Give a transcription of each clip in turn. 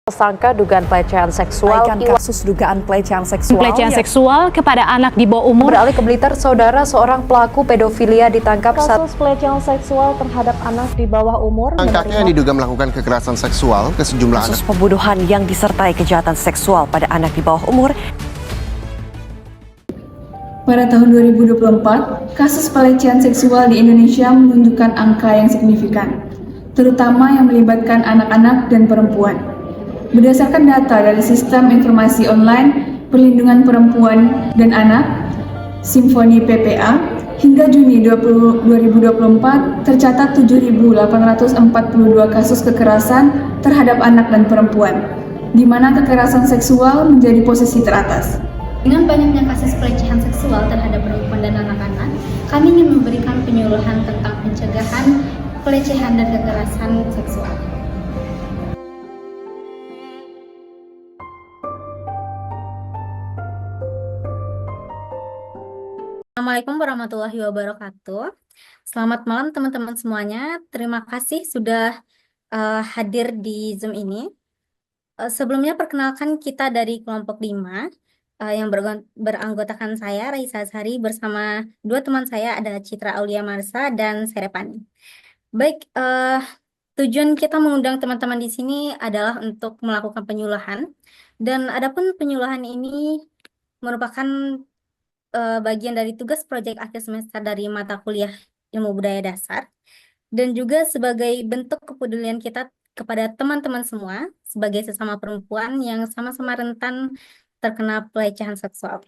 Tersangka dugaan pelecehan seksual kasus dugaan pelecehan seksual kepada anak di bawah umur. Beralih ke Blitar, saudara, seorang pelaku pedofilia ditangkap kasus pelecehan seksual terhadap anak di bawah umur. Kakaknya yang diduga melakukan kekerasan seksual ke sejumlah kasus pembunuhan yang disertai kejahatan seksual pada anak di bawah umur. Pada tahun 2024, kasus pelecehan seksual di Indonesia menunjukkan angka yang signifikan, terutama yang melibatkan anak-anak dan perempuan. Berdasarkan data dari Sistem Informasi Online Perlindungan Perempuan dan Anak, Simfoni PPA, hingga Juni 2024 tercatat 7.842 kasus kekerasan terhadap anak dan perempuan, di mana kekerasan seksual menjadi posisi teratas. Dengan banyaknya kasus pelecehan seksual terhadap perempuan dan anak-anak, kami ingin memberikan penyuluhan tentang pencegahan pelecehan dan kekerasan seksual. Assalamualaikum warahmatullahi wabarakatuh. Selamat malam teman-teman semuanya. Terima kasih sudah hadir di Zoom ini. Sebelumnya perkenalkan kita dari kelompok 5 yang beranggotakan saya, Raisa Sari, bersama dua teman saya, ada Citra Aulia Marsa dan Serepani. Baik, tujuan kita mengundang teman-teman di sini adalah untuk melakukan penyuluhan. Dan adapun penyuluhan ini merupakan bagian dari tugas proyek akhir semester dari mata kuliah Ilmu Budaya Dasar, dan juga sebagai bentuk kepedulian kita kepada teman-teman semua sebagai sesama perempuan yang sama-sama rentan terkena pelecehan seksual.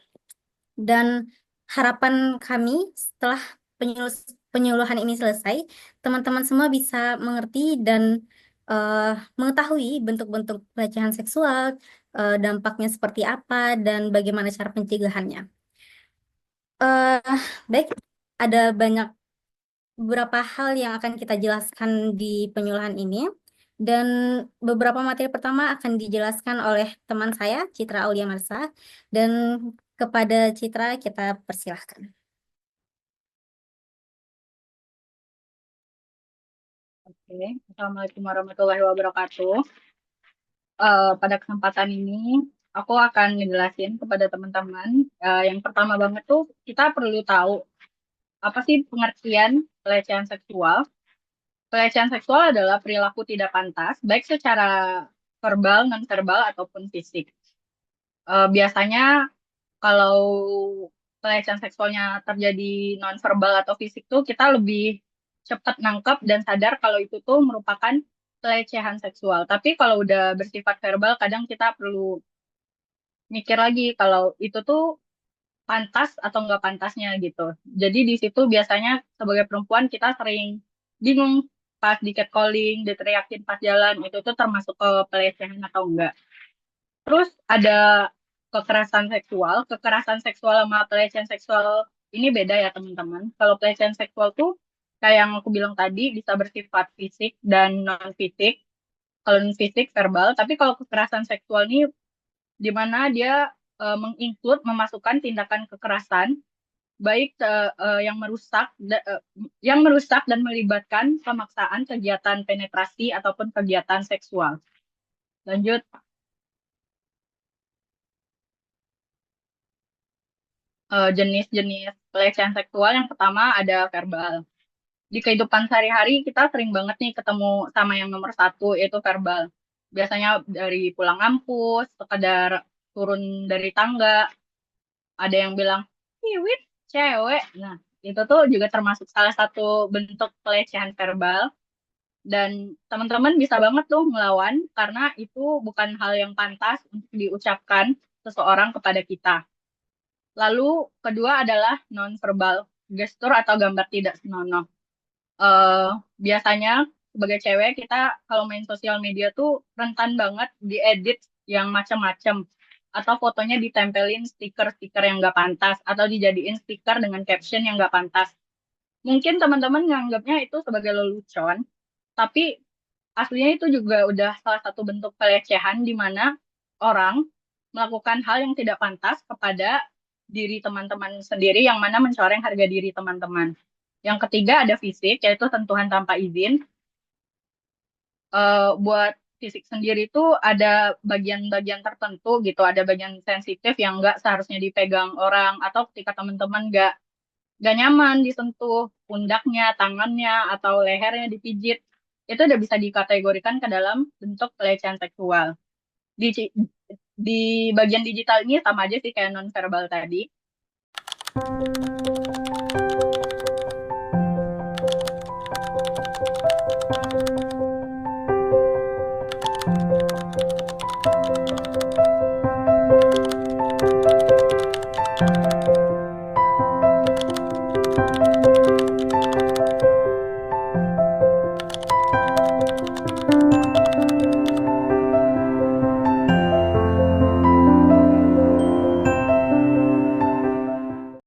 Dan harapan kami setelah penyuluhan ini selesai, teman-teman semua bisa mengerti dan mengetahui bentuk-bentuk pelecehan seksual, dampaknya seperti apa, dan bagaimana cara pencegahannya. Baik, ada beberapa hal yang akan kita jelaskan di penyuluhan ini, dan beberapa materi pertama akan dijelaskan oleh teman saya, Citra Aulia Marsa, dan kepada Citra kita persilahkan. Oke, Assalamualaikum warahmatullahi wabarakatuh. Pada kesempatan ini, aku akan ngejelasin kepada teman-teman. Yang pertama banget tuh, kita perlu tahu apa sih pengertian pelecehan seksual. Pelecehan seksual adalah perilaku tidak pantas, baik secara verbal, non-verbal, ataupun fisik. Biasanya kalau pelecehan seksualnya terjadi non-verbal atau fisik tuh, kita lebih cepat nangkep dan sadar kalau itu tuh merupakan pelecehan seksual. Tapi kalau udah bersifat verbal, kadang kita perlu mikir lagi kalau itu tuh pantas atau nggak pantasnya gitu. Jadi di situ biasanya sebagai perempuan kita sering bingung pas di catcalling, diteriakin pas jalan, itu tuh termasuk ke pelecehan atau enggak. Terus ada kekerasan seksual sama pelecehan seksual ini beda ya teman-teman. Kalau pelecehan seksual tuh kayak yang aku bilang tadi bisa bersifat fisik dan non fisik. Kalau non fisik verbal, tapi kalau kekerasan seksual ini di mana dia memasukkan tindakan kekerasan baik yang merusak dan melibatkan pemaksaan kegiatan penetrasi ataupun kegiatan seksual. Lanjut. Jenis-jenis pelecehan seksual yang pertama ada verbal. Di kehidupan sehari-hari kita sering banget nih ketemu sama yang nomor satu, yaitu verbal. Biasanya dari pulang kampus, sekedar turun dari tangga, ada yang bilang, "Iwit, cewek." Nah, itu tuh juga termasuk salah satu bentuk pelecehan verbal. Dan teman-teman bisa banget tuh melawan, karena itu bukan hal yang pantas untuk diucapkan seseorang kepada kita. Lalu kedua adalah non-verbal, gestur atau gambar tidak senonoh. Biasanya sebagai cewek kita kalau main sosial media tuh rentan banget diedit yang macam-macam, atau fotonya ditempelin stiker-stiker yang nggak pantas, atau dijadiin stiker dengan caption yang nggak pantas. Mungkin teman-teman nganggapnya itu sebagai lelucon, tapi aslinya itu juga udah salah satu bentuk pelecehan di mana orang melakukan hal yang tidak pantas kepada diri teman-teman sendiri, yang mana mencoreng harga diri teman-teman. Yang ketiga ada fisik, yaitu sentuhan tanpa izin. Buat fisik sendiri itu ada bagian-bagian tertentu gitu, ada bagian sensitif yang nggak seharusnya dipegang orang, atau ketika teman-teman nggak nyaman disentuh pundaknya, tangannya, atau lehernya dipijit, itu udah bisa dikategorikan ke dalam bentuk pelecehan seksual. Di, di bagian digital ini sama aja sih kayak non verbal tadi.